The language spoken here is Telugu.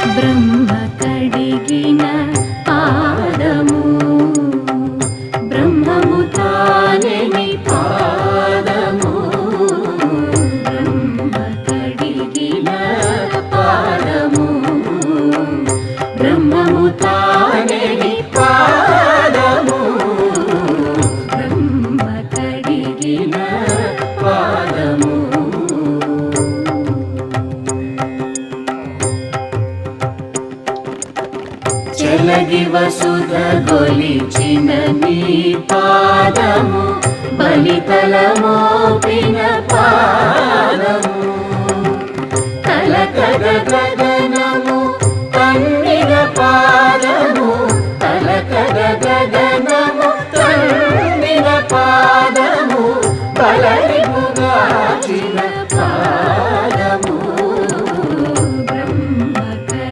బ్రహ్మ కడిగిన పాదము బ్రహ్మము తానే నీ పాదము బ్రహ్మ కడిగిన పాదము బ్రహ్మము తానే నీ పాదము బ్రహ్మ కడిగిన పాదము చెలగి వసుధ గొలిచిన నీ పాదము బలితల మోపిన పాదము తల కద